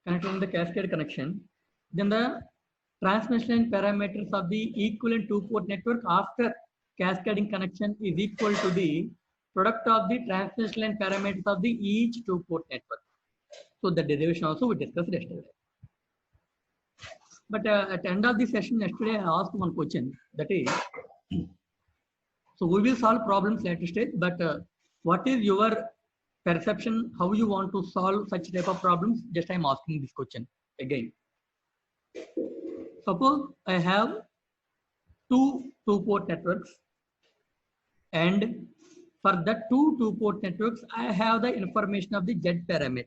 connected in the cascade connection, then the transmission line parameters of the equivalent two-port network after cascading connection is equal to the product of the transmission line parameters of the each two-port network. So the derivation also we discussed yesterday. But at the end of the session yesterday, I asked one question, that is, so we will solve problems later stage, but what is your perception, how you want to solve such type of problems? Just I am asking this question again. Suppose I have two-port networks, and for the two-port networks, I have the information of the Z parameters.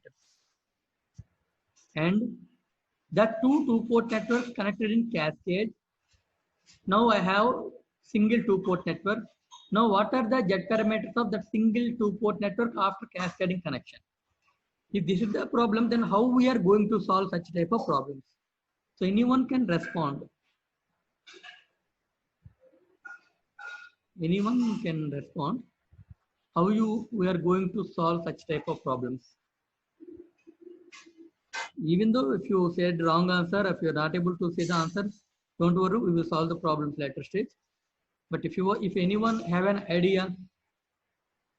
And the two-port networks connected in cascade. Now I have single two-port network. Now what are the Z parameters of that single two-port network after cascading connection? If this is the problem, then how we are going to solve such type of problems? So anyone can respond. Anyone can respond. How we are going to solve such type of problems? Even though if you said wrong answer, if you are not able to say the answer, don't worry, we will solve the problems later stage. But if anyone have an idea,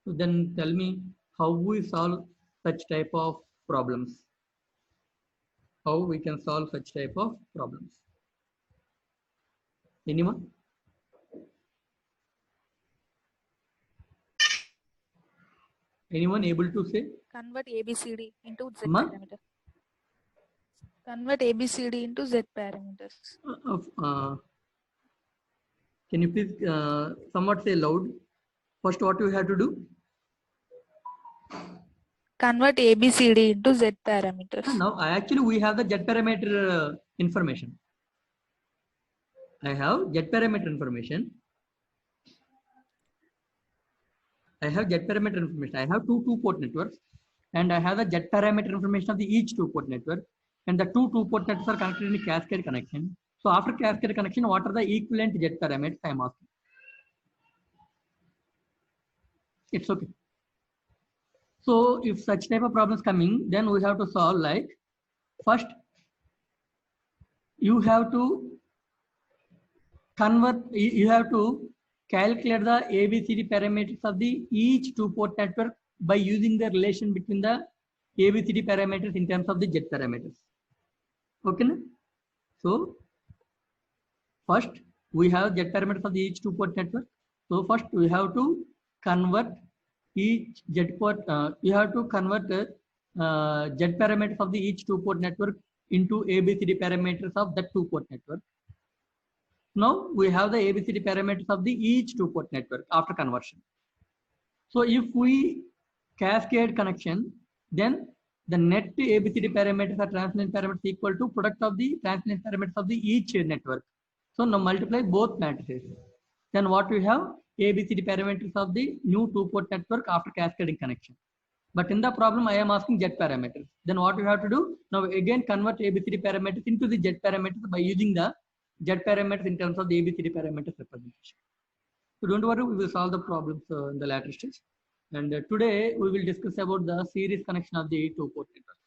then tell me how we solve such type of problems. How we can solve such type of problems. Anyone? Anyone able to say? Convert ABCD into Z parameter. Convert ABCD into Z parameters. Can you please somewhat say loud? First, what you have to do? Convert ABCD into Z parameters. Now, actually, we have the Z parameter information. I have Z parameter information. I have Z parameter information. I have two-port networks, and I have the Z parameter information of the each two-port network, and the two-port networks are connected in a cascade connection. So after cascade connection, what are the equivalent Z parameters? I am asking. It's okay. So if such type of problems coming, then we have to solve like, first you have to convert, you have to calculate the ABCD parameters of the each two-port network by using the relation between the ABCD parameters in terms of the Z parameters. Okay. So first we have Z parameters of the each two-port network. So first we have to convert each Z port. You have to convert Z parameters of the each two-port network into ABCD parameters of that two-port network. Now we have the ABCD parameters of the each two-port network after conversion. So if we cascade connection, then the net ABCD parameters or transmission parameters equal to product of the transmission parameters of the each network. So now multiply both matrices. Then what we have? ABCD parameters of the new two-port network after cascading connection. But in the problem, I am asking Z parameters. Then what you have to do? Now again convert ABCD parameters into the Z parameters by using the Z parameters in terms of the ABCD parameters representation. So don't worry, we will solve the problems in the later stage. And today we will discuss about the series connection of the two-port networks.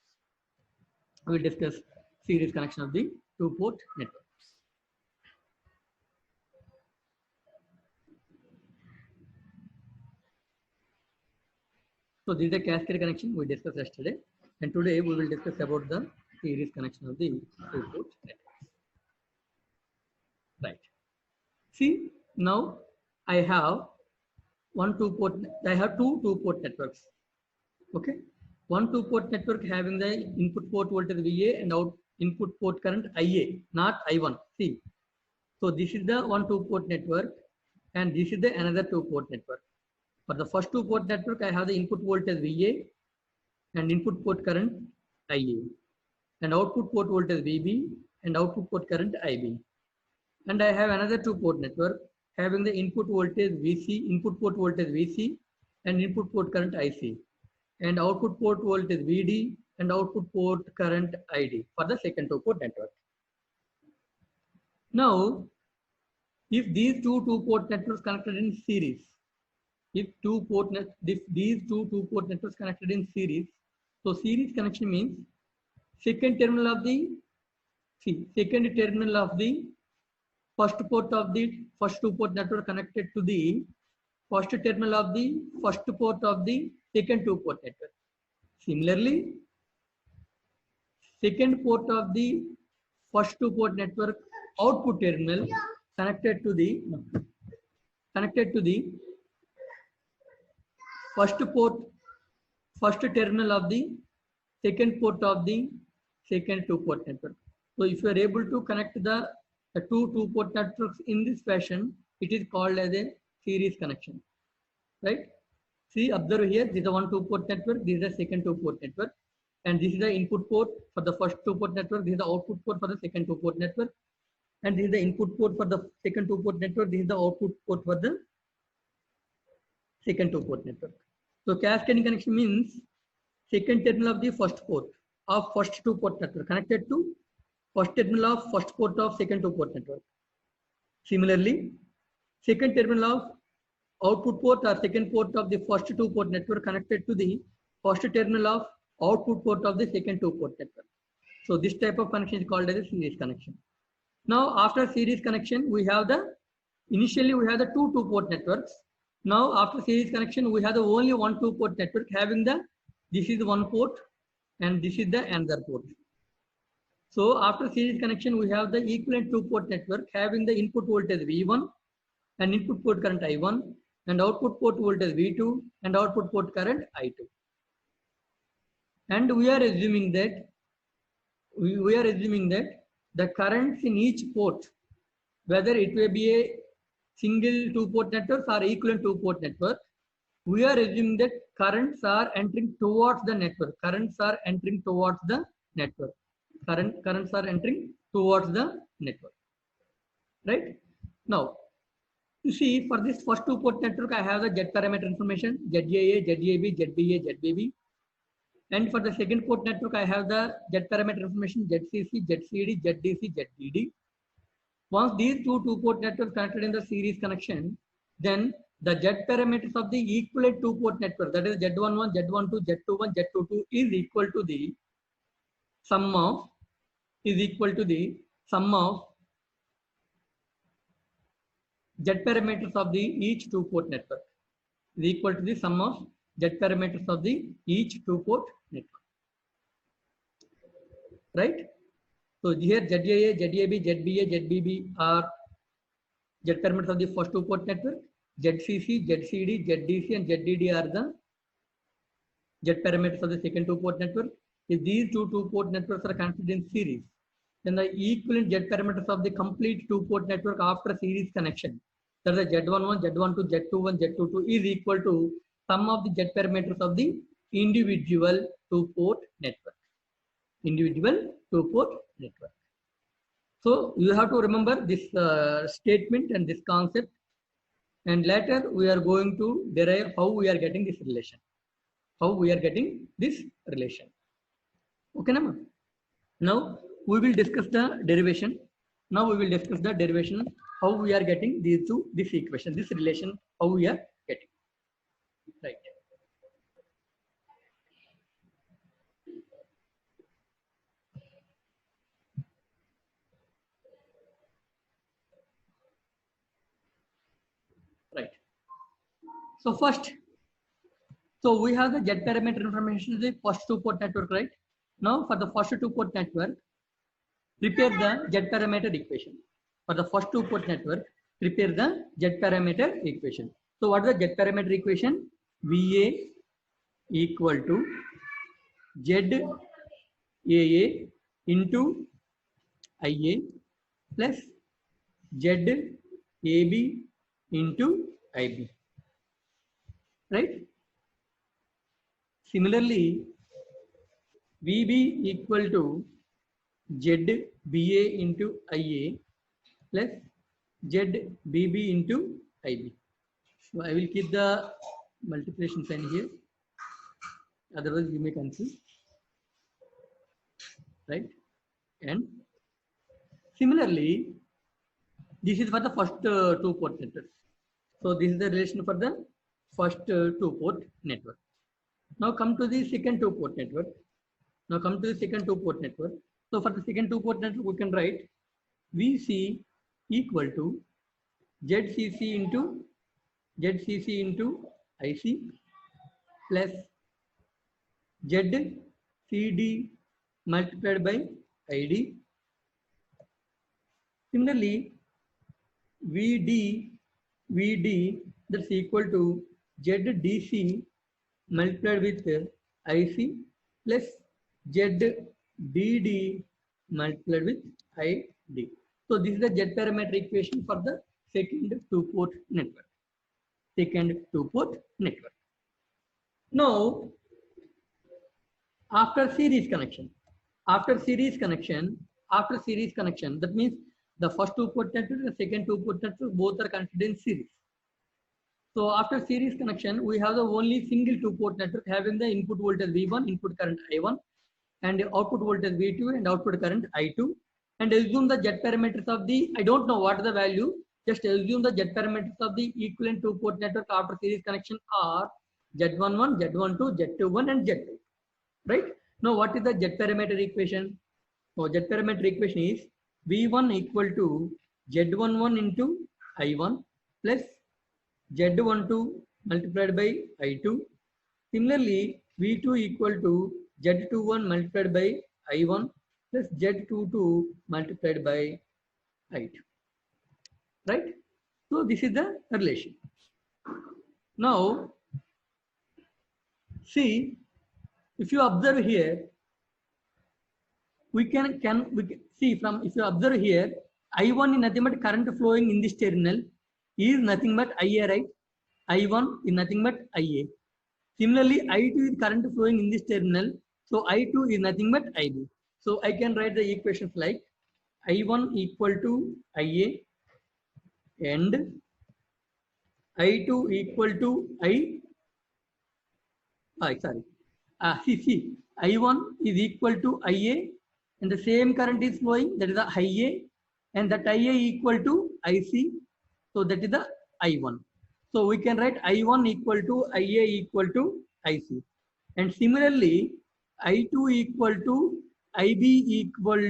We will discuss series connection of the two-port networks. So this is a cascade connection we discussed yesterday, and today we will discuss about the series connection of the two-port networks. Right. See, now I have I have two two-port networks. Okay. One two-port network having the input port voltage VA and out input port current IA, not I1. See. So this is the one two-port network, and this is the another two-port network. For the first two-port network, I have the input voltage VA and input port current IA, and output port voltage VB and output port current IB. And I have another two-port network having the input voltage VC, input port voltage VC, and input port current IC, and output port voltage VD and output port current ID for the second two-port network. Now, if these two-port networks connected in series, if these two two-port networks connected in series, so series connection means second terminal of the first port of the first two port network connected to the first terminal of the first port of the second two port network. Similarly, second port of the first two port network output terminal connected to the first terminal of the second port of the second two port network. So if you are able to connect the two port networks in this fashion, it is called as a series connection, right? See, observe here, this is a one two port network, this is a second two port network, and this is the input port for the first two port network, this is the output port for the second two port network, and this is the input port for the second two port network, this is the output port for the second two port network. So cascading connection means second terminal of the first port of first two port network connected to first terminal of first port of second two port network. Similarly, second terminal of output port or second port of the first two port network connected to the first terminal of output port of the second two port network. So this type of connection is called as a series connection. Now after series connection, we have initially we have the two port networks. Now after series connection, we have the only one two port network having this is one port and this is the another port. So after series connection, we have the equivalent two port network having the input voltage V1 and input port current I1 and output port voltage V2 and output port current I2. And we are assuming that the currents in each port, whether it may be a single two port network or equivalent two port network, we are assuming that currents are entering towards the network. Currents are entering towards the network. Currents are entering towards the network. Right? Now, you see, for this first two port network, I have the Z parameter information, ZAA, ZAB, ZBA, ZBB. And for the second port network, I have the Z parameter information, ZCC, ZCD, ZDC, ZDD. Once these two port networks connected in the series connection, then the Z parameters of the equivalent two port network, that is Z11, Z12, Z21, Z22 is equal to the sum of Z parameters of the each two port network is equal to the sum of Z parameters of the each two port network. Right? So here ZAA, ZAB, ZBA, ZBB are Z parameters of the first two port network. ZCC, ZCD, ZDC and ZDD are the Z parameters of the second two port network. If these two port networks are connected in series, then the equivalent Z parameters of the complete two port network after series connection, that is Z11, Z12, Z21, Z22 is equal to sum of the Z parameters of the individual two port network. So you have to remember this statement and this concept, and later we are going to derive how we are getting this relation. Okay, Nama? Now we will discuss the derivation. How we are getting this equation, this relation, how we are getting. Right. Right. So first, we have the Z parameter information of the first two port network, right? Now for the first two port network, prepare the Z parameter equation. For the first two port network, prepare the Z parameter equation. So what is the Z parameter equation? VA equal to ZAA into IA plus ZAB into IB. Right? Similarly, VB equal to ZBA into IA plus ZBB into IB. So I will keep the multiplication sign here. Otherwise, you may confuse. Right? And similarly, this is for the first two port network. So this is the relation for the first two port network. Now come to the second two port network. Now come to the second two-port network. So for the second two-port network, we can write VC equal to ZCC into IC plus ZCD multiplied by ID. Similarly, VD that's equal to ZDC multiplied with IC plus ZDD multiplied with ID. So this is the Z parameter equation for the second two-port network. Now, after series connection, that means the first two-port network and the second two-port network both are connected in series. So after series connection, we have the only single two-port network having the input voltage V1, input current I1, and the output voltage V2 and output current I2. And assume the Z parameters of the, I don't know what is the value, just assume the Z parameters of the equivalent two-port network after series connection are Z11, Z12, Z21, and Z2. Right? Now, what is the Z parameter equation? So, Z parameter equation is V1 equal to Z11 into I1 plus Z12 multiplied by I2. Similarly, V2 equal to Z21 multiplied by I1 plus Z22 multiplied by I2. Right? So this is the relation. Now, see, if you observe here, we can see from, if you observe here, I1 is nothing but current flowing in this terminal is nothing but IA, right? I1 is nothing but IA. Similarly, I2 is current flowing in this terminal, so I2 is nothing but IB. So I can write the equations like I1 equal to IA and I2 equal to I1 is equal to IA and the same current is flowing, that is the IA, and that IA equal to IC, so that is the I1. So we can write I1 equal to IA equal to IC. And similarly, I2 equal to IB equal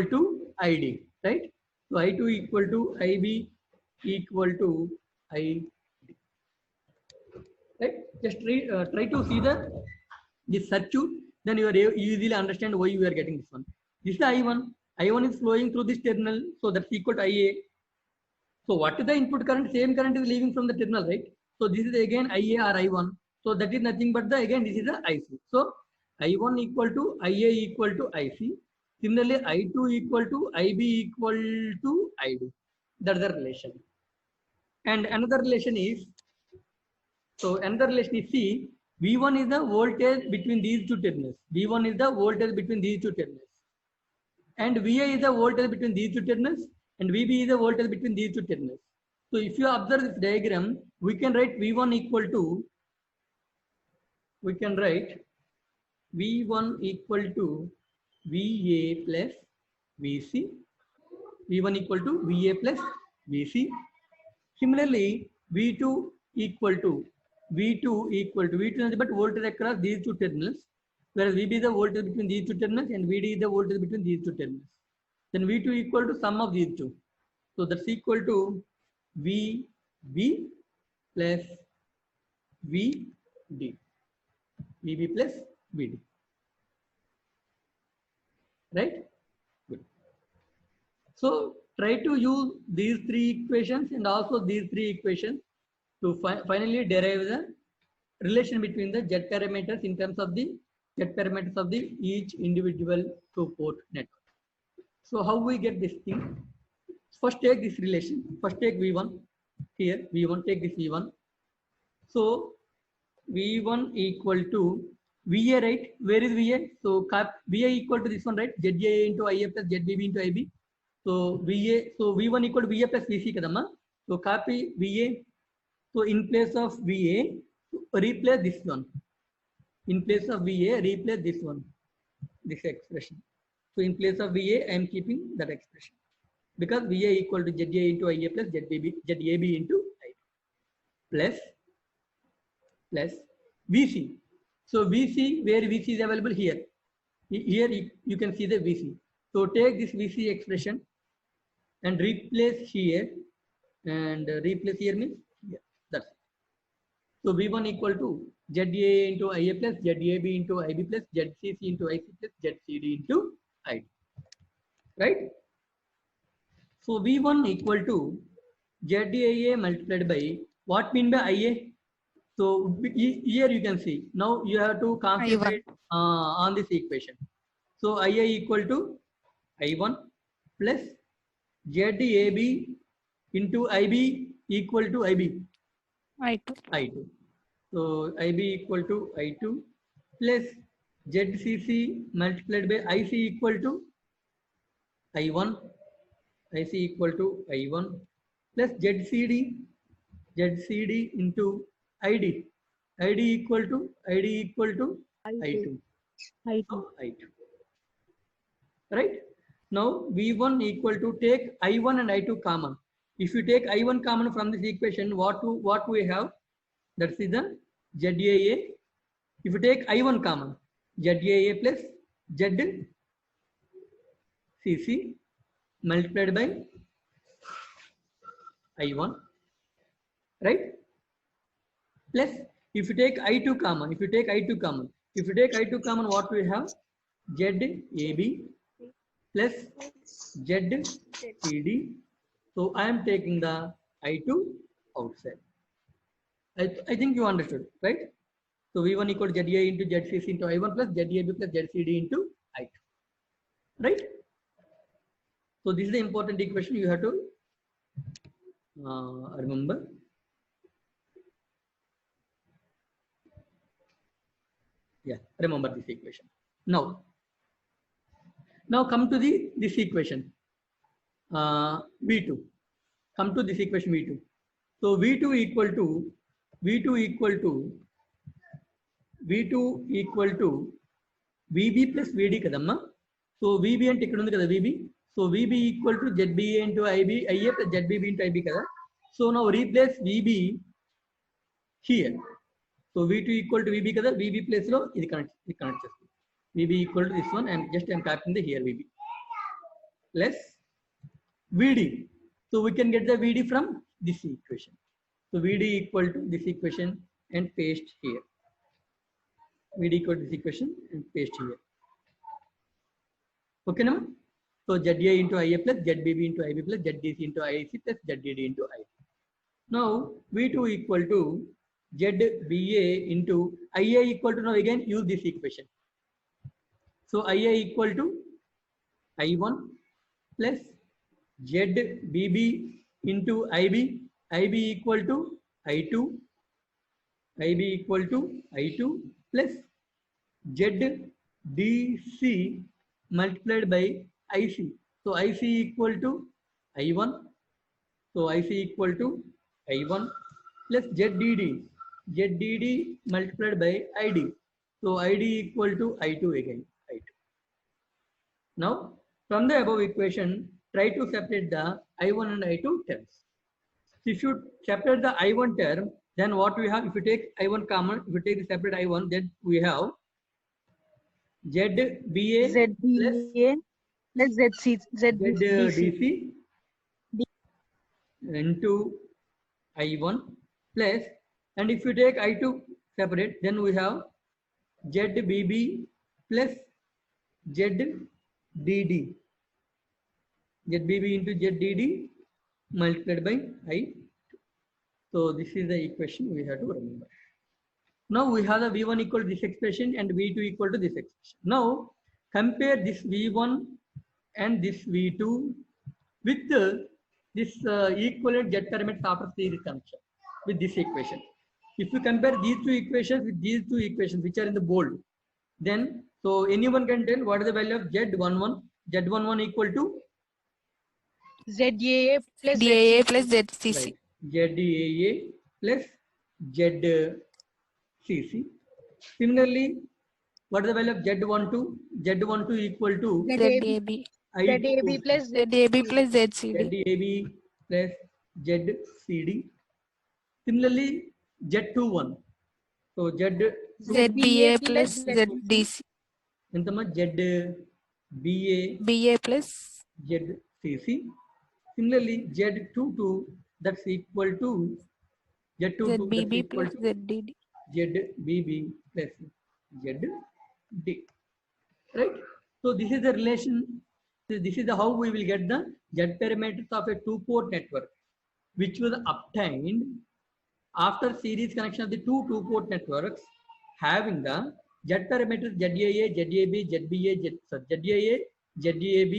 to ID, right? So I2 equal to IB equal to ID. Right? Just try to see this circuit, then you are easily understand why you are getting this one. This is I1. I1 is flowing through this terminal, so that's equal to IA. So what is the input current? Same current is leaving from the terminal, right? So this is again IA or I1. So that is nothing but again this is the IC. So I1 equal to IA equal to IC. Similarly, I2 equal to IB equal to ID. That's the relation. And another relation is, C. V1 is the voltage between these two terminals. V1 is the voltage between these two terminals. And VA is the voltage between these two terminals. And VB is the voltage between these two terminals. So if you observe this diagram, we can write V1 equal to, VA plus VC. V1 equal to VA plus VC. Similarly, V2 equal to nothing but voltage across these two terminals, whereas VB is the voltage between these two terminals and VD is the voltage between these two terminals. Then V2 equal to sum of these two. So that's equal to VB plus VD. VB plus VD. Right? Good. So try to use these three equations and also these three equations to finally derive the relation between the Z parameters in terms of the Z parameters of the each individual two-port network. So how we get this thing? First take this relation. First take V1 here. V1, take this V1. So V1 equal to VA, right? Where is VA? So VA equal to this one, right? ZA into IA plus ZBB into IB. So VA, so V1 equal to VA plus VC kadama. So copy VA. So in place of VA, replace this one. In place of VA, replace this one. This expression. So in place of VA, I am keeping that expression. Because VA equal to ZA into IA plus ZAB into IB. Plus VC. So VC, where VC is available here. Here you can see the VC. So take this VC expression and replace here, and replace here means here. That's it. So V1 equal to ZA into IA plus ZAB into IB plus ZCC into IC plus ZCD into ID. Right? So V1 equal to ZAA multiplied by what mean by IA? So here you can see. Now you have to concentrate on this equation. So IA equal to I1 plus ZAB into IB equal to IB. I2. So IB equal to I2 plus ZCC multiplied by IC equal to I1. IC equal to I1 plus ZCD into ID. ID equal to I2. I2. Right? Now V1 equal to take I1 and I2 common. If you take I1 common from this equation, what we have? That is the ZAA. If you take I1 common, ZAA plus ZCC multiplied by I1, right? Plus, if you take I2 common, what we have? ZAB plus ZCD. So I am taking the I2 outside. I think you understood, right? So V1 equal to ZA into ZCC into I1 plus ZAB plus ZCD into I2, right? So this is the important equation you have to remember. Yeah, remember this equation. Now come to this equation V2. Come to this equation V2. So V2 equal to VB plus VD kadamma. So VB and ikkada undi kada VB. So VB equal to ZBA into IB, IA plus ZBB into IB kada. So now replace VB here. So V2 equal to VB kada, VB place lo idi connect chestund. VB equal to this one, and just I am typing the here VB plus VD. So we can get the VD from this equation. So VD equal to this equation and paste here. VD equal to this equation and paste here. Okay, now? So ZA into IA plus ZBB into IB plus ZDC into IC plus ZDD into IC. Now V2 equal to ZBA into IA equal to, now again use this equation. So IA equal to I1 plus ZBB into IB, IB equal to I2, IB equal to I2 plus ZDC multiplied by IC. So IC equal to I1. So IC equal to I1 plus ZDD multiplied by ID. So ID equal to I2 again. I2. Now from the above equation, try to separate the I1 and I2 terms. If you separate the I1 term, then what we have? If you take I1 common, if you take the separate I1, then we have ZBA plus ZDC into I1 plus, and if you take I2 separate, then we have ZBB plus ZDD. ZBB into ZDD multiplied by I2. So this is the equation we have to remember. Now we have the V1 equal to this expression and V2 equal to this expression. Now compare this V1 and this V2 with this equivalent Z parameters after series connection with this equation. If you compare these two equations with these two equations which are in the bold, then so anyone can tell what is the value of Z11. Z11 equal to ZAA plus DAA plus ZCC. right, ZDAA plus ZCC. Similarly, what is the value of Z12? Z12 equal to ZAB. ZAB plus ZAB plus ZCD. ZAB plus ZCD. Similarly, Z21. So ZBA plus ZDC. ఎంతమ్మా ZBA BA plus ZCC. Similarly, Z22 that's equal to Z22 that's ZBB equal plus to ZDD. ZBB plus ZD. Right? So this is the relation. This is how we will get the Z parameters of a two-port network, which was obtained after series connection of the two-port networks having the Z parameters ZAA, ZAB, ZBA, ZAA, ZAB,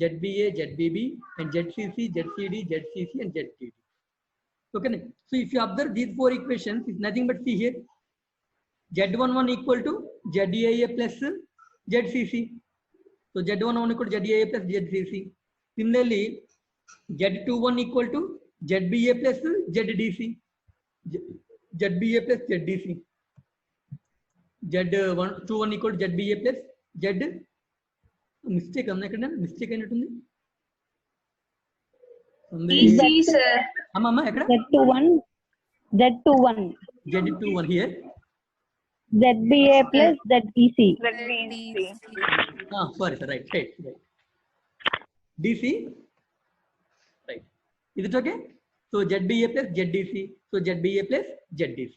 ZBA, ZBB, and ZCC, ZCD, ZCC, and ZTD. Okay. So if you observe these four equations, it's nothing but see here. Z11 equal to ZAA plus ZCC. So Z11 equal to ZAA plus ZCC. Similarly, Z21 equal to ZBA plus ZDC. ZBA plus ZDC. Z21 equal to ZBA plus Z. Mistake mistake అయినట్టుంది. DC sir. అమ్మమ్మ ఎక్కడ? Z21 here. ZBA plus ZDC. Sorry, sir. Right. DC. Right. Is it okay? So ZBA plus ZDC. So ZBA plus ZDC.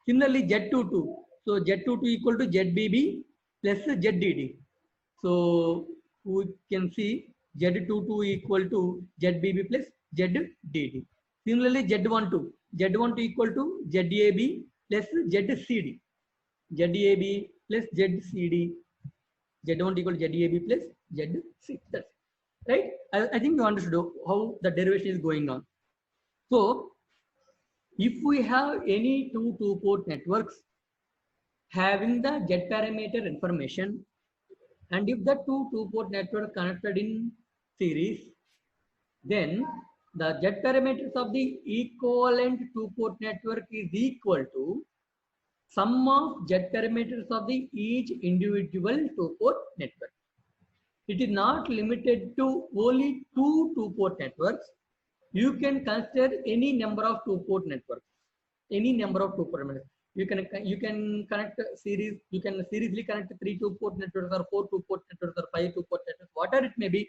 Similarly, Z22. So Z22 equal to ZBB plus ZDD. So we can see Z22 equal to ZBB plus ZDD. Similarly, Z12 equal to ZAB plus ZCD. ZAB plus ZCD. Z1 equal to ZAB plus ZCD. That's it. Right? I think you understood how the derivation is going on. So, if we have any two-port networks having the Z parameter information, and if the two-port network connected in series, then the Z parameters of the equivalent two-port network is equal to sum of Z parameters of the each individual two-port network. It is not limited to only two-port networks. You can consider any number of two-port networks. Any number of two-port networks. You can connect series. You can seriously connect 3 two-port networks or 4 two-port networks or 5 two-port networks, whatever it may be.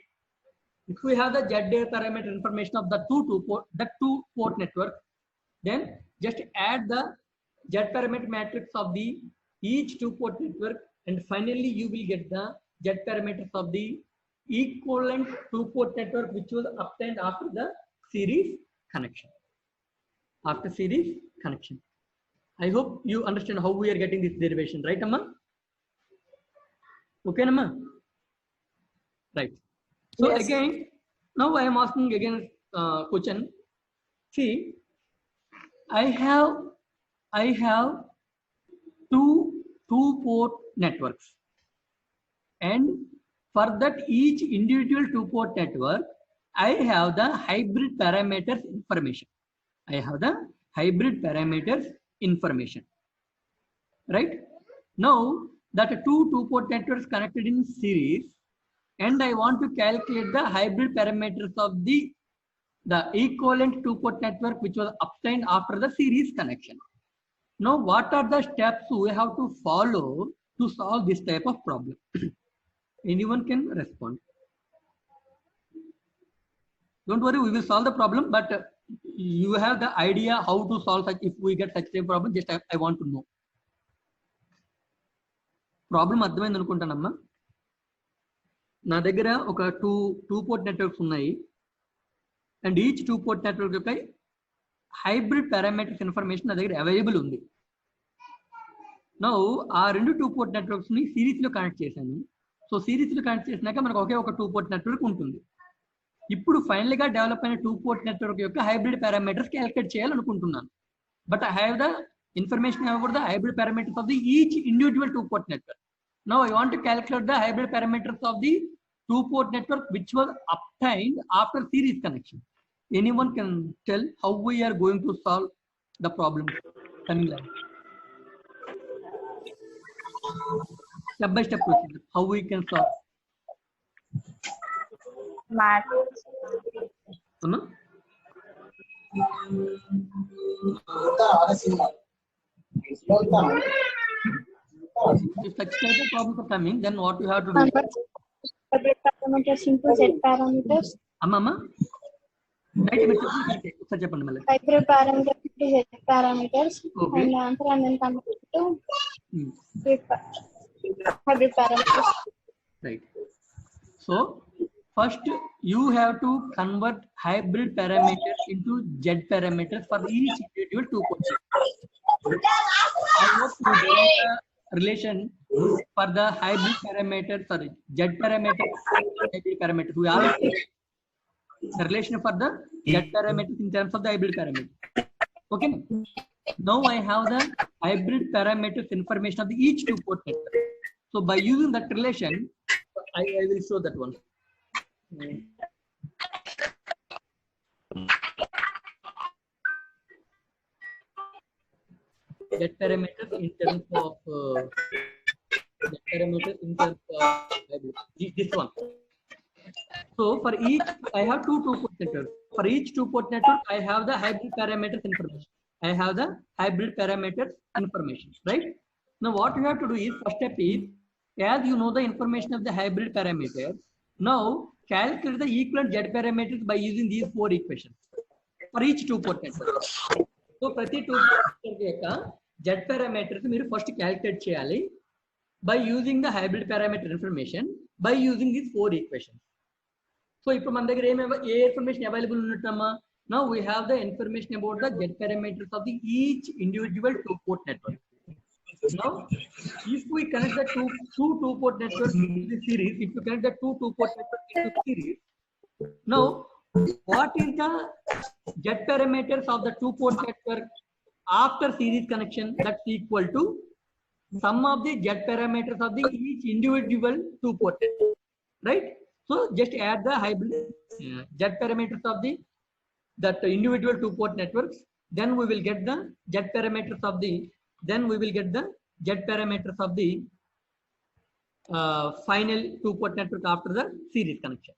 If we have the Z parameter information of the two-port network, then just add the Z parameter matrix of the each two-port network, and finally you will get the Z parameters of the equivalent two-port network which was obtained after the series connection. After series connection. I hope you understand how we are getting this derivation, right, Amma? Okay, Amma? Right. So yes. Again, now I am asking again question. See, I have two-port networks, and for that each individual two-port network, I have the hybrid parameters information. I have the hybrid parameters information. Right? Now that two-port networks connected in series, and I want to calculate the hybrid parameters of the equivalent two-port network which was obtained after the series connection. Now, what are the steps we have to follow to solve this type of problem? Anyone can respond. Don't worry, we will solve the problem, but you have the idea how to solve such if we get such a problem. Just I want to know. Problem అర్థమైంది అనుకుంటానమ్మా. నా దగ్గర ఒక two-port networks ఉన్నాయి, and each two-port network యొక్క hybrid parameters information నా దగ్గర available ఉంది. Now ఆ రెండు two-port networks ని సిరీస్ లో కనెక్ట్ చేశాను. సో సిరీస్ లో కనెక్ట్ చేసినాక మనకు ఒకే ఒక two-port network ఉంటుంది. ఇప్పుడు ఫైనల్ గా డెవలప్ అయిన two-port network యొక్క హైబ్రిడ్ పారామీటర్స్ క్యాలిక్యులేట్ చేయాలనుకుంటున్నాను. But I have the information about the hybrid parameters of the each individual two-port network. Now I want to calculate the hybrid parameters of the two-port network which was obtained after series connection. Anyone can tell how we are going to solve the problem coming line? Step by step procedure. How we can solve? If such type of problems are coming, then what you have to do? Convert hybrid parameters into Z parameters. Amma, right? Such a fundamental. Hybrid parameters into Z parameters. Okay. And answer and then convert it to Hmm. hybrid parameters. Right. So first you have to convert hybrid parameters into Z parameters for each individual two portions. I hope you derive the relation for the hybrid parameter, sorry, Z parameter, hybrid parameters. We all the relation for the Z parameters in terms of the hybrid parameter. Okay. Now I have the hybrid parameters information of the each two port network. So by using that relation, I will show that one. Get parameters in terms of this one. So for each, I have two port networks. For each two port network, I have the hybrid parameters information. I have the hybrid parameters information, right? Now what you have to do is, first step is, as you know the information of the hybrid parameters, now calculate the equivalent Z parameters by using these four equations for each two port network. So ప్రతి two port network యొక్క Z parameters మీరు first calculate చేయాలి by using the hybrid parameter information by using these four equations. So ఇప్పుడు మన దగ్గర ఏ information available ఉన్నట్టమ్మా? Now we have the information about the Z parameters of the each individual two port network. Now, if we connect the two port networks into the series, if you connect the two port networks into the series, now what is the Z parameters of the two port network after series connection? That's equal to sum of the Z parameters of the each individual two port network, right? So just add the hybrid Z parameters of the that individual two port networks, then we will get the Z parameters of the Z parameters of the final two port network after the series connection.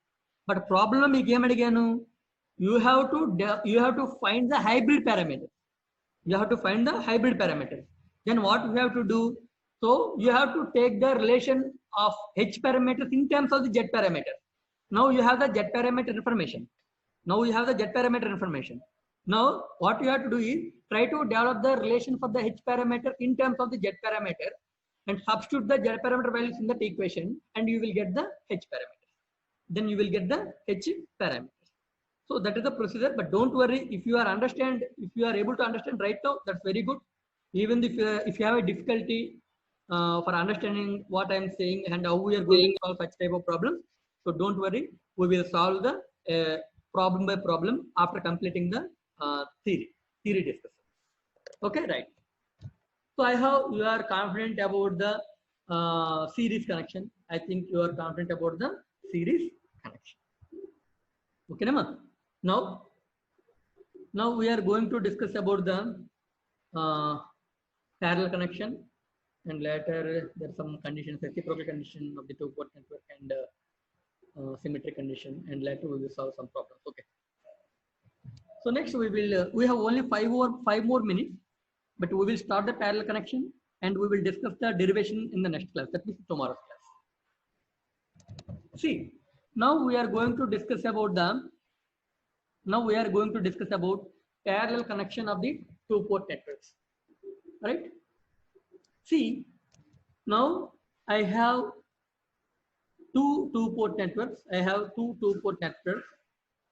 But problem is you have to find the hybrid parameters. You have to find the hybrid parameters. Then what you have to do? So you have to take the relation of H parameters in terms of the Z parameters. Now you have the Z parameter information. Now you have the Z parameter information. Now what you have to do is try to develop the relation for the H parameter in terms of the Z parameter and substitute the Z parameter values in that equation and you will get the H parameter. Then you will get the H parameters. So that is the procedure, but don't worry if you are able to understand right now, that's very good. Even if you have a difficulty for understanding what I am saying and how we are going to solve such type of problems, so don't worry, we will solve the problem by problem after completing the theory discussion. Okay, right. So I hope you are confident about the series connection. I think you are confident about the series connection. Okay, Nama? Now we are going to discuss about the parallel connection, and later there are some conditions, reciprocal condition of the two port network and symmetric condition, and later we will solve some problems. Okay. So next we have only five more minutes, but we will start the parallel connection and we will discuss the derivation in the next class. That means tomorrow's class. See, now we are going to discuss about parallel connection of the two port networks. Right? See, now I have two port networks. I have two port networks.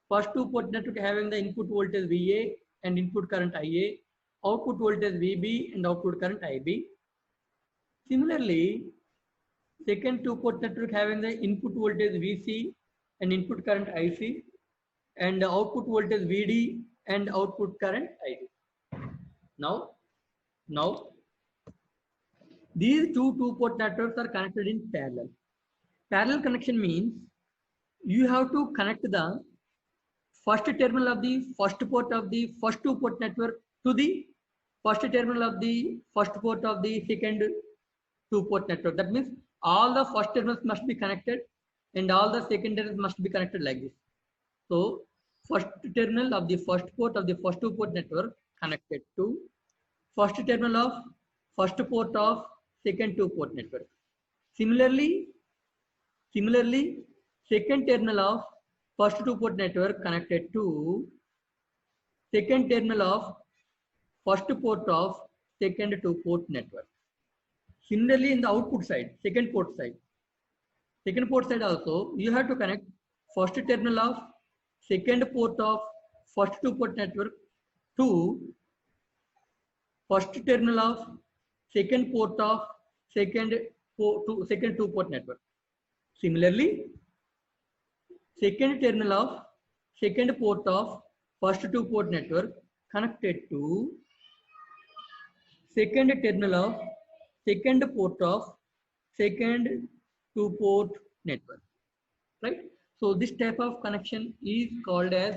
First two port network having the input voltage VA and input current IA, output voltage VB and output current IB. Similarly, second two port network having the input voltage VC and input current IC and output voltage VD and output current ID. Now these two port networks are connected in parallel. Parallel connection means you have to connect the first terminal of the first port of the first two port network to the first terminal of the first port of the second two port network. That means all the first terminals must be connected and all the secondaries must be connected like this. So first terminal of the first port of the first two port network connected to first terminal of first port of second two-port network. Similarly, second terminal of first two-port network connected to second terminal of first port of second two-port network. Similarly, in the output side, second port side also, you have to connect first terminal of second port of first two-port network to first terminal of second port of second two-port network. Similarly, second terminal of second port of first two-port network connected to second terminal of second port of second two-port network, right? So this type of connection is called as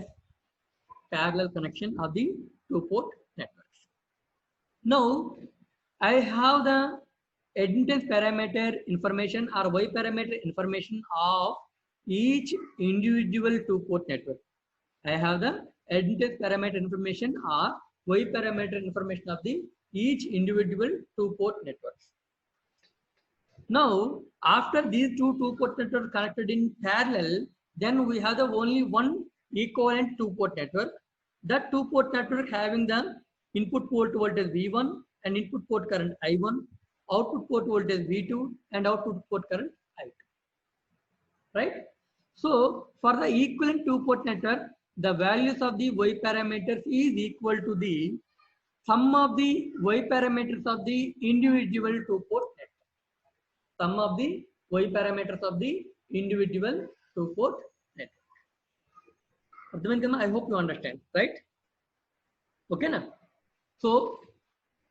parallel connection of the two-port networks. Now I have the admittance parameter information or Y parameter information of each individual two-port network. I have the admittance parameter information or Y parameter information of the each individual two-port networks. Now, after these two-port networks connected in parallel, then we have the only one equivalent two-port network. That two-port network having the input port voltage V1 and input port current I1, output port voltage V2 and output port current I2. Right? So, for the equivalent two-port network, the values of the Y parameters is equal to the sum of the Y parameters of the individual two-port network. Sum of the Y parameters of the individual two-port network. I hope you understand, right? Okay, na? So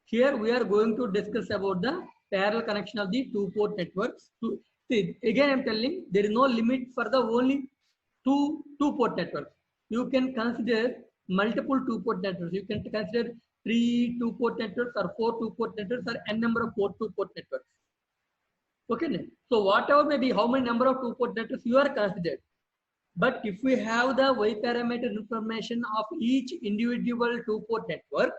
here we are going to discuss about the parallel connection of the two-port networks. See, again I'm telling there is no limit for the only two-port networks. You can consider multiple two-port networks. You can consider 3 two-port networks or 4 two-port networks or n number of 4 two-port networks. Okay, so whatever may be, how many number of two-port networks you are considered. But if we have the Y parameter information of each individual two-port network,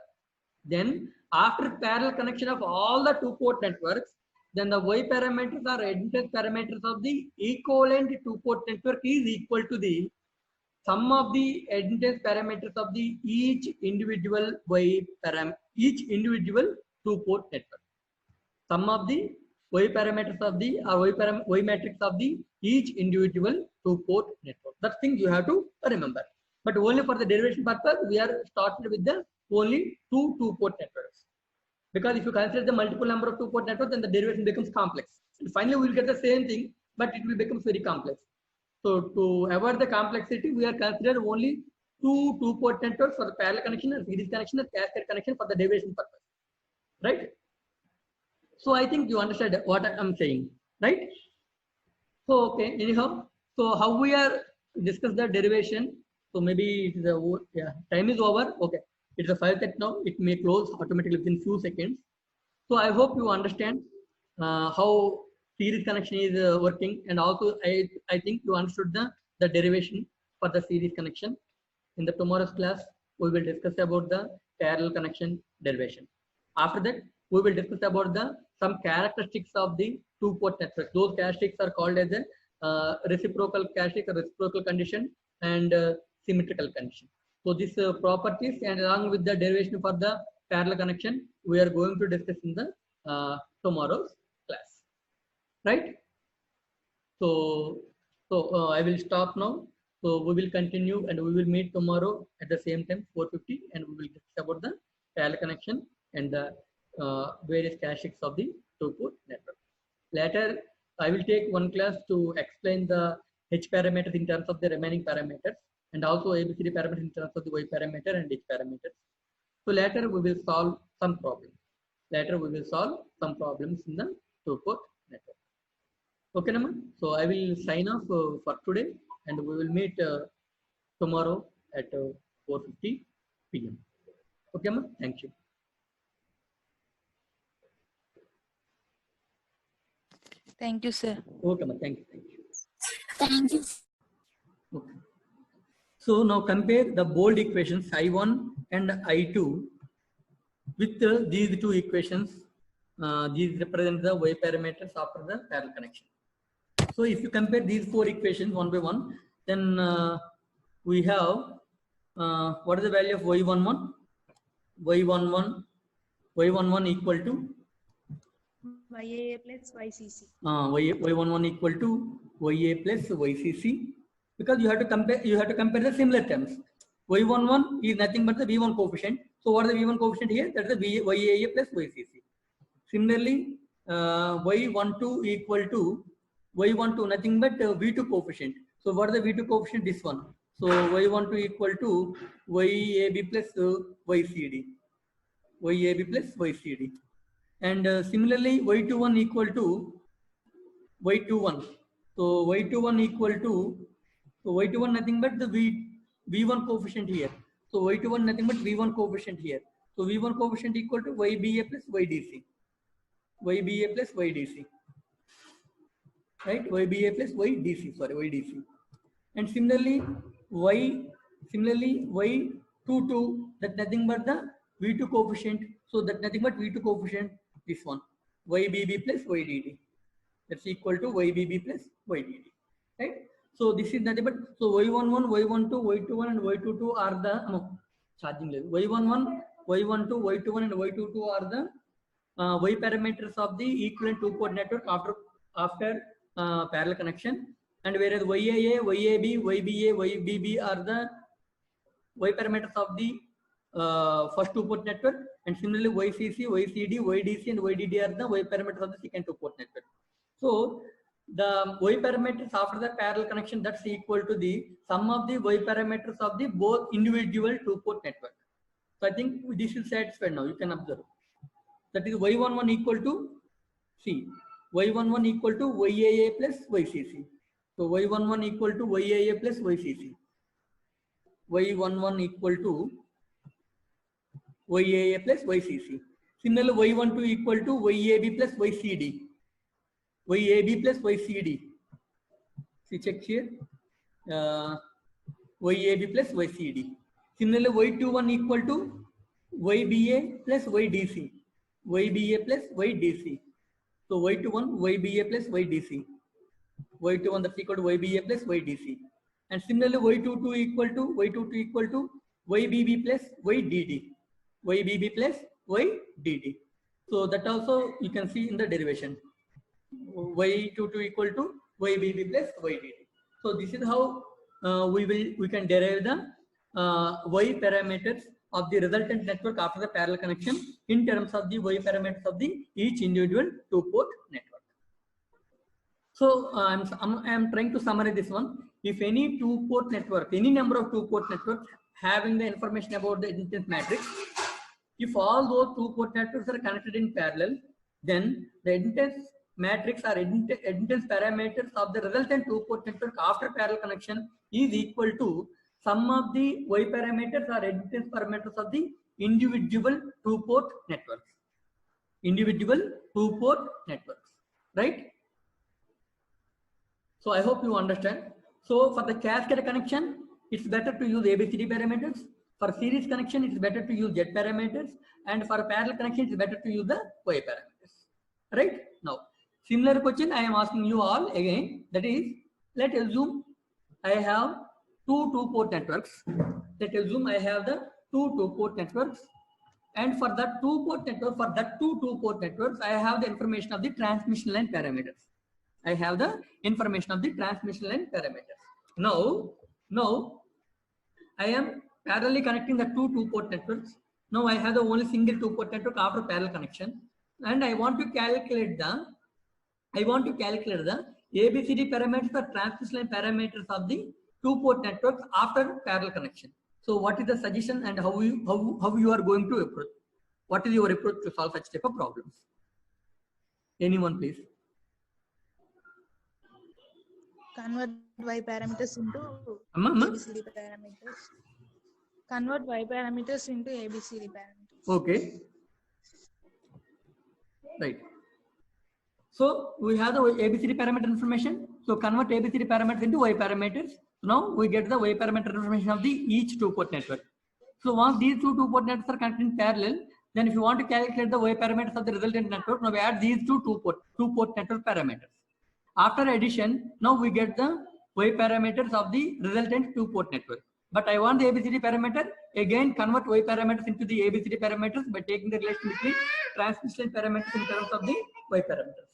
then after parallel connection of all the two-port networks, then the Y parameters or admittance parameters of the equivalent two-port network is equal to the sum of the admittance parameters of the each individual two-port network. Sum of the Y parameters of the Y matrix of the each individual two-port network. That thing you have to remember. But only for the derivation purpose, we are started with the only two-port networks. Because if you consider the multiple number of two-port networks, then the derivation becomes complex. And finally, we will get the same thing, but it will become very complex. So to avoid the complexity, we are considering only two-port networks for the parallel connection and series connection and cascade connection for the derivation purpose, right? So I think you understand what I'm saying, right? So okay, anyhow, so how we are discuss the derivation. So maybe it is time is over. Okay, it's a 5:30 now. It may close automatically within few seconds. So I hope you understand how series connection is working, and also I think you understood the derivation for the series connection. In the tomorrow's class, we will discuss about the parallel connection derivation. After that, we will discuss about some characteristics of the two-port network. Those characteristics are called as a reciprocal characteristic, or reciprocal condition, and symmetrical condition. So these properties, and along with the derivation for the parallel connection, we are going to discuss in the tomorrow's class, right? So I will stop now. So we will continue, and we will meet tomorrow at the same time, 4:50, and we will discuss about the parallel connection and the various characteristics of the two-port network. Later, I will take one class to explain the H parameters in terms of the remaining parameters, and also ABCD parameters in terms of the Y parameter and H parameters. So later we will solve some problems. In the two-port network. Okay, Nama? So I will sign off for today, and we will meet tomorrow at 4:50 p.m. Okay, Ma? Thank you. Thank you, sir. Okay, Ma. Thank you. Thank you. Okay. So now compare the bold equations I1 and I2 with these two equations These represent the Y parameters after the parallel connection. So if you compare these four equations one by one, then we have what is the value of y11? Y11 equal to YAA plus YCC. y11 equal to YA plus YCC, because you have to compare the similar terms. Y11 is nothing but the V1 coefficient. So what is the V1 coefficient here? That is the YAA plus YCC. Similarly, y12 equal to y12 nothing but V2 coefficient. So what is the V2 coefficient? This one. So y12 equal to YAB plus YCD. YAB plus YCD. And similarly, y21 equal to y21. So y21 equal to, so y21 nothing but the V1 coefficient here. So y21 nothing but V1 coefficient here. So V1 coefficient equal to YBA plus YDC. YBA plus YDC. Right? YBA plus YDC. Sorry, YDC. And similarly, y22, that nothing but the V2 coefficient. So that nothing but V2 coefficient, this one. YBB plus YDD. That's equal to YBB plus YDD. Right? So this is nothing but, so Y11, Y12, Y21 and Y22 are the charging level. Y11, Y12, Y21 and Y22 are the Y parameters of the equivalent two-port network after parallel connection. And whereas YAA, YAB, YBA, YBB are the Y parameters of the first two-port network. And similarly, YCC, YCD, YDC and YDD are the Y parameters of the second two-port network. So the Y parameters after the parallel connection, that's equal to the sum of the Y parameters of the both individual two-port network. So I think this is satisfied now. You can observe. That is y11 equal to C. Y11 equal to YAA plus YCC. So y11 equal to YAA plus YCC. Y11 equal to YAA plus YCC. Similarly, y12 equal to YAB plus YCD. YAB plus YCD. See, check here. YAB plus YCD. Similarly, y21 equal to YBA plus YDC. YBA plus YDC. So y21 YBA plus YDC. Y21 that's equal to YBA plus YDC. And similarly, y22 equal to YBB plus YDD. YBB plus YDD. So that also you can see in the derivation. Y22 equal to YBB plus YDD. So this is how we can derive the Y parameters of the resultant network after the parallel connection in terms of the Y parameters of the each individual two-port network. So I am trying to summarize this one. If any two-port network, any number of two-port networks having the information about the admittance matrix, if all those two-port networks are connected in parallel, then the admittance matrix or admittance parameters of the resultant two-port network after parallel connection is equal to sum of the Y parameters or admittance parameters of the individual two-port networks. Individual two-port networks, right? So I hope you understand. So for the cascade connection, it's better to use ABCD parameters. For series connection, it's better to use Z parameters. And for parallel connection, it's better to use the Y parameters. Right? Now, similar question I am asking you all again. That is, let's assume I have two-port networks. Let's assume I have the two-port networks. And for that two-port network, for that two-port networks, I have the information of the transmission line parameters. I have the information of the transmission line parameters. Now I am parallelly connecting the two-port networks. Now I have the only single two-port network after parallel connection, and I want to calculate the ABCD parameters or transmission line parameters of the two-port networks after parallel connection. So what is the suggestion and how you are going to approach? What is your approach to solve such type of problems? Anyone, please. Convert Y parameters into ABCD parameters. Convert Y parameters into ABCD parameters. Okay. Right. So we have the ABCD parameter information. So convert ABCD parameters into Y parameters. Now we get the Y parameter information of the each two-port network. So once these two-port networks are connected in parallel, Then if you want to calculate the Y parameters of the resultant network, now we add these two port network parameters. After addition, now we get the Y parameters of the resultant 2-port network. But I want the ABCD parameter, again convert Y parameters into the ABCD parameters by taking the relation between transmission parameters in terms of the Y parameters.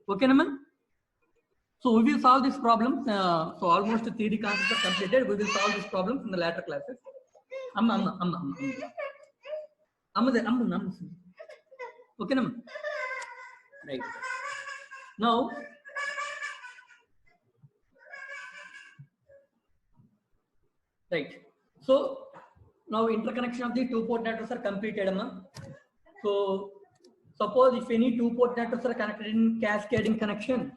Okay, Naman? So we will solve this problem. So almost the theory concepts are completed. We will solve this problem in the later classes. Okay, Naman? Right. Now, right. So now interconnection of the 2-port networks are completed. So suppose if any 2-port networks are connected in cascading connection,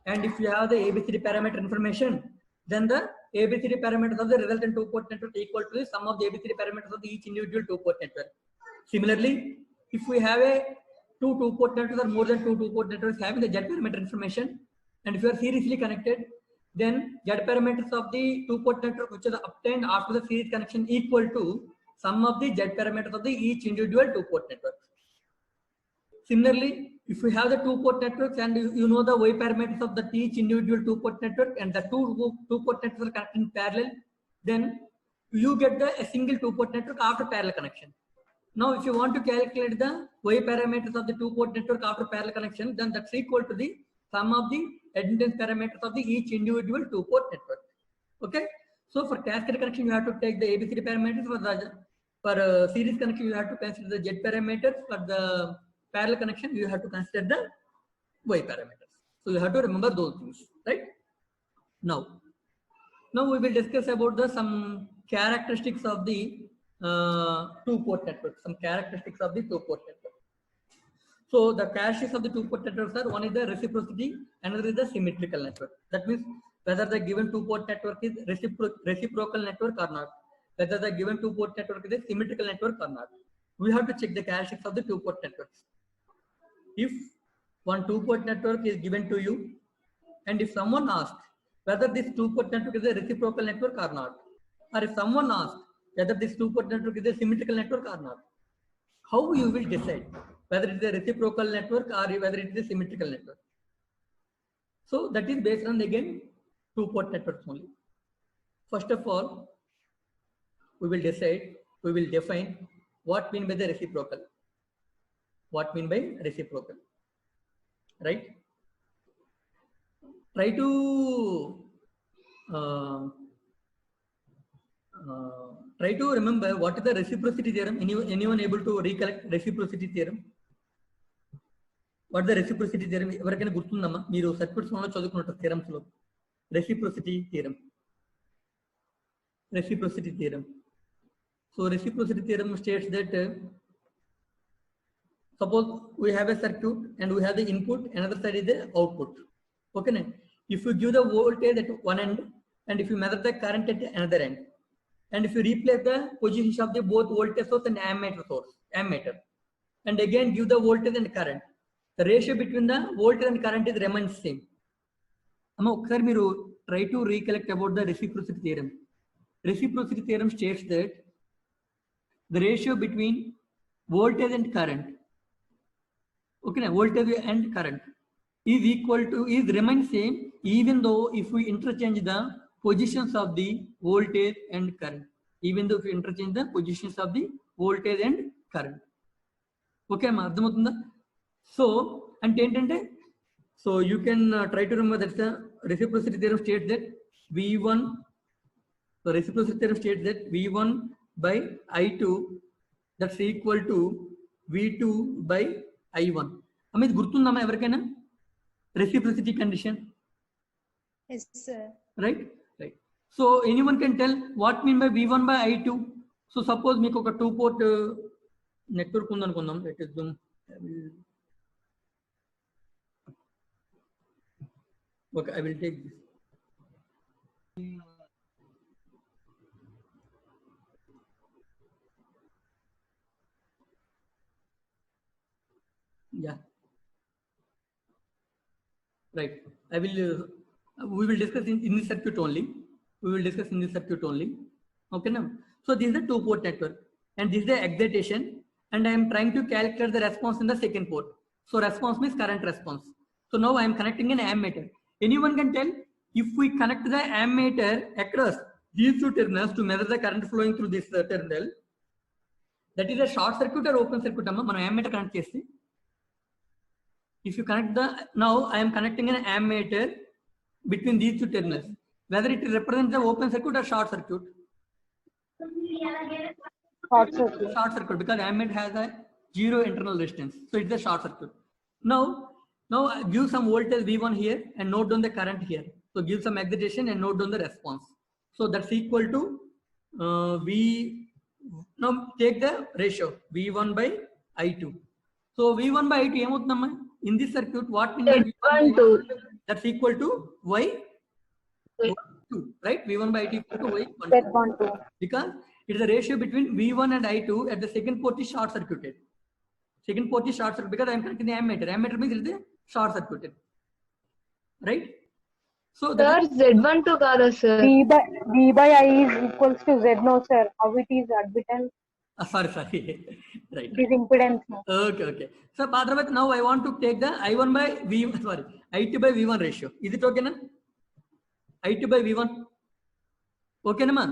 and if you have the ABCD parameter information, then the ABCD parameters of the resultant 2-port network equal to the sum of the ABCD parameters of each individual 2-port network. Similarly, if we have a 2-port networks or more than 2-port networks having the Z parameter information, and if you are seriously connected, then Z parameters of the 2-port network which are obtained after the series connection equal to sum of the Z parameters of the each individual 2-port network. Similarly, if we have the 2-port networks and you know the Y parameters of the each individual 2-port network, and the 2-port networks are connected in parallel, then you get a single 2-port network after parallel connection. Now, if you want to calculate the Y parameters of the 2-port network after parallel connection, then that's equal to the sum of the admittance parameters of the each individual 2-port network. Okay. So for cascade connection, you have to take the ABCD parameters. For series connection, you have to consider the Z parameters. For the parallel connection, you have to consider the Y parameters. So you have to remember those things, right? Now we will discuss about some characteristics of the 2-port network. Some characteristics of the 2-port network. So the characteristics of the 2-port networks are: one is the reciprocity, another is the symmetrical network. That means whether the given 2-port network is reciprocal network or not, whether the given 2-port network is a symmetrical network or not. We have to check the characteristics of the 2-port networks. If one 2-port network is given to you, and if someone asks whether this 2-port network is a reciprocal network or not, or if someone asks whether this 2-port network is a symmetrical network or not, how you will decide whether it is a reciprocal network or whether it is a symmetrical network? So that is based on, again, 2-port networks only. First of all, we will define what mean by the reciprocal. What mean by reciprocal, right? Try to remember what is the reciprocity theorem. Anyone able to recollect reciprocity theorem? What is the reciprocity theorem? ఎవరికైనా గుర్తుందమ్మా? మీరు circuits లో చదువుకున్నట్టు theorems లో reciprocity theorem. Reciprocity theorem. So reciprocity theorem states that suppose we have a circuit and we have the input, another side is the output. Okay, if you give the voltage at one end and if you measure the current at another end, and if you replace the positions of the both voltage source and ammeter, and again give the voltage and current, the ratio between the voltage and current is remains same. Okar meeru try to recollect about the reciprocity theorem. Reciprocity theorem states that the ratio between voltage and current, okay, voltage and current is equal to, remains same even though if we interchange the positions of the voltage and current. Even though if we interchange the positions of the voltage and current. Okay, ma ardhamautunda? So ante entante, so you can try to remember that the reciprocity theorem states that V1. So reciprocity theorem states that V1 by I2 that's equal to V2 by I1. Amit gurtundama everkaina reciprocity condition? Yes, sir. Right. So anyone can tell what mean by V1 by I2? So suppose meeku oka 2-port network undanu, let us do. Okay, I will take this. Yeah, right. I will we will discuss in this circuit only. Okay, now so this is the 2-port network and this is the excitation, and I am trying to calculate the response in the second port. So response means current response. So now I am connecting an ammeter. Anyone can tell if we connect the ammeter across these two terminals to measure the current flowing through this terminal, that is a short circuit or open circuit amma మనం ammeter connect చేస్తే. If you connect the, now I am connecting an ammeter between these two terminals, whether it represents the open circuit or short circuit. Short circuit. Short circuit, because ammeter has a zero internal resistance, so it's a short circuit. Now give some voltage V1 here and note down the current here. So give some excitation and note down the response. So that's equal to V. Now take the ratio V1 by I2. So V1 by I2 ఏమవుతుందమ్మా? In this circuit, what means that's equal to Y2, right? V1 by I2 equal to Y12. Z12. Because it is the ratio between V1 and I2 at the second port is short circuited. Second port is short circuit because I am connecting the ammeter. Ammeter means it is short circuited, right? So Sir, Z12 kada sir. V by I is equals to Z no sir. How it is admittance? sorry, right. It is impedance no. Okay. So Padravat, now I want to take the I1 by I2 by V1 ratio. Is it okay na? I2 by V1. Okay na ma?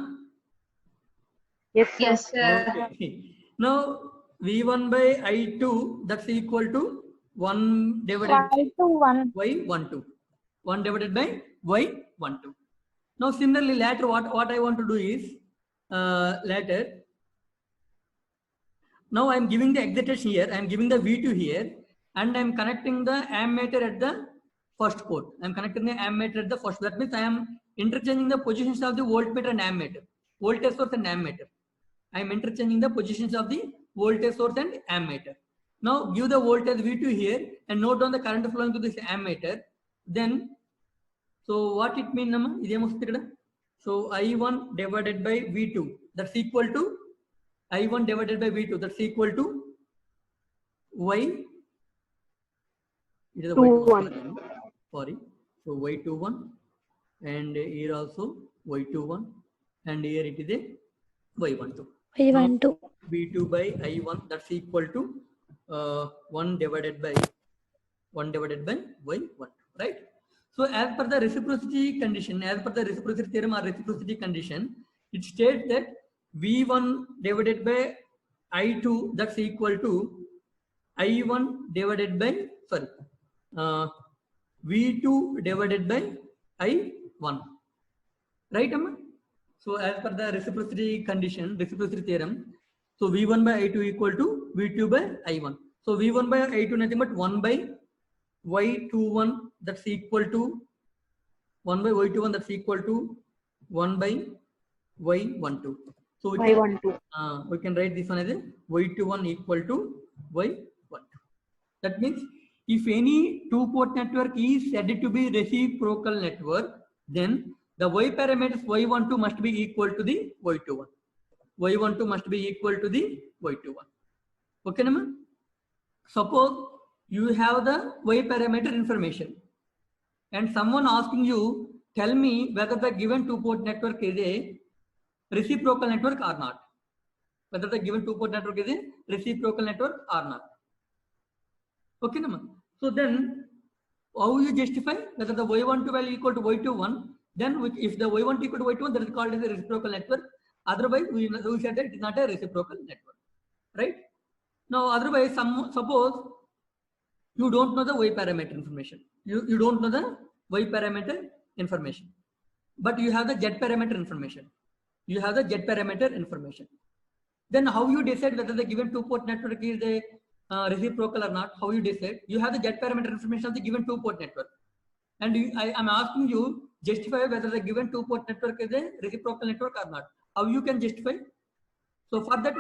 Yes sir. Yes sir. Okay. Now V1 by I2, that's equal to 1 divided by 5 to 1. Y12. 1 divided by Y12. Now similarly later what I want to do is later, now I am giving the excitation here, I am giving the V2 here, and I am connecting the ammeter at the first port. I am connecting the ammeter at the first. That means I am interchanging the positions of the voltmeter and ammeter, voltage source and ammeter. I am interchanging the positions of the voltage source and ammeter. Now give the voltage V2 here and note down the current flowing to this ammeter. Then, so what it means, nama? So I1 divided by V2, that's equal to I1 divided by V2, that's equal to Y. It is a Y21. Sorry. So Y21, and here also Y21, and here it is a Y12. Y12. V2 by I1, that's equal to 1 divided by Y1, right? So as per the reciprocity condition, as per the reciprocity theorem or reciprocity condition, it states that V1 divided by I2, that's equal to I1 divided by, V2 divided by I1, right amma? So as per the reciprocity condition, reciprocity theorem, so V1 by I2 equal to V2 by I1. So V1 by I2 nothing but 1 by Y21, that's equal to 1 by Y21, that's equal to 1 by Y12. So we can write this one as a Y21 equal to Y12. That means if any two-port network is said to be reciprocal network, then the Y parameters Y12 must be equal to the Y21. Y12 must be equal to the Y21. Okay, Nama? Suppose you have the Y parameter information and someone asking you, tell me whether the given two-port network is a reciprocal network or not. Whether the given two-port network is a reciprocal network or not. Okay, Nama? So then, how you justify whether the Y12 value equal to Y21? Then, if the Y12 equal to Y21, that is called as a reciprocal network. Otherwise, we said that it is not a reciprocal network, right? Now, otherwise, suppose you don't know the Y parameter information. You don't know the Y parameter information, but you have the Z parameter information. You have the Z parameter information. Then how you decide whether the given two-port network is a reciprocal or not? How you decide? You have the Z parameter information of the given two-port network, and I am asking you justify whether the given two-port network is a reciprocal network or not. How you can justify? So for that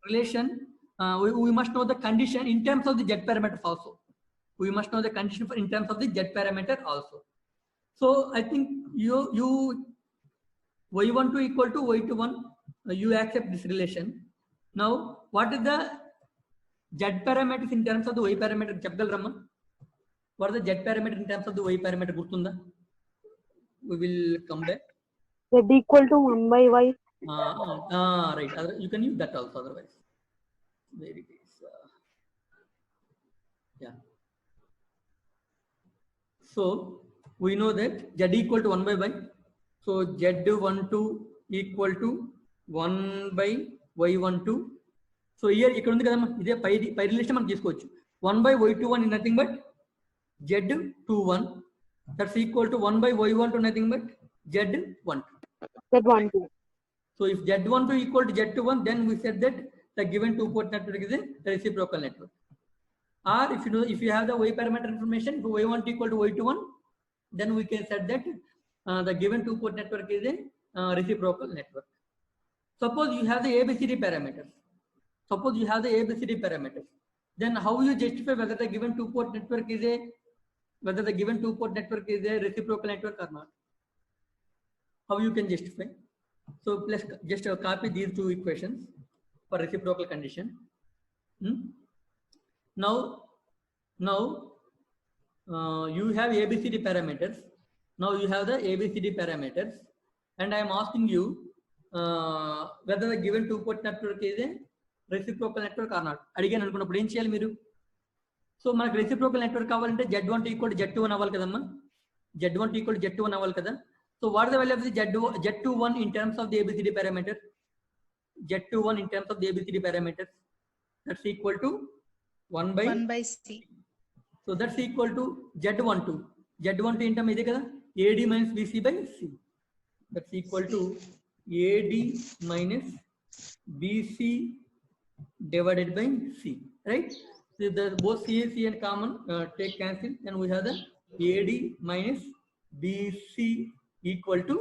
relation, we must know the condition in terms of the Z parameters also. We must know the condition in terms of the Z parameter also. So I think you Y12 equal to Y21, you accept this relation. Now, what is the Z parameters in terms of the Y parameter? Chapgalramma. What are the Z parameter in terms of the Y parameter? Gurtunda. We will come back. Z equal to 1 by Y. Right. You can use that also otherwise. where it is. Yeah. So we know that z equal to 1 by y. So z12 equal to 1 by y12. So here ఇక్కడ ఉంది కదమ్మా, ఇదే పై relation మనం తీసుకోవచ్చు. 1 by y21 is nothing but z21. That's equal to 1 by y12 nothing but z12. Z12. So if z12 equal to z21, then we said that the given two-port network is a reciprocal network. Or if you have the y parameter information, if y12 equal to y21, then we can say that the given two-port network is a reciprocal network. Suppose you have the ABCD parameters. Then how you justify whether the given two-port network is a reciprocal network or not? How you can justify? So let's just copy these two equations for reciprocal condition. Now you have ABCD parameters. Now you have the ABCD parameters, and I am asking you whether the given two-port network is a reciprocal network or not. Again, అనుకున్నప్పుడు ఏం చేయాలి మీరు? So మనకు reciprocal network కావాలంటే Z12 equal to Z21 అవ్వాలి కదమ్మా. Z12 equal to Z21 అవ్వాలి కదా. So what is the value of the Z21 in terms of the ABCD parameter? Z21 in terms of the ABCD parameters, that's equal to 1 by C. So that's equal to Z12. Z12 in term is AD minus BC by C. That's equal to AD minus BC divided by C. Right? So the both C and common take cancel, and we have the AD minus BC equal to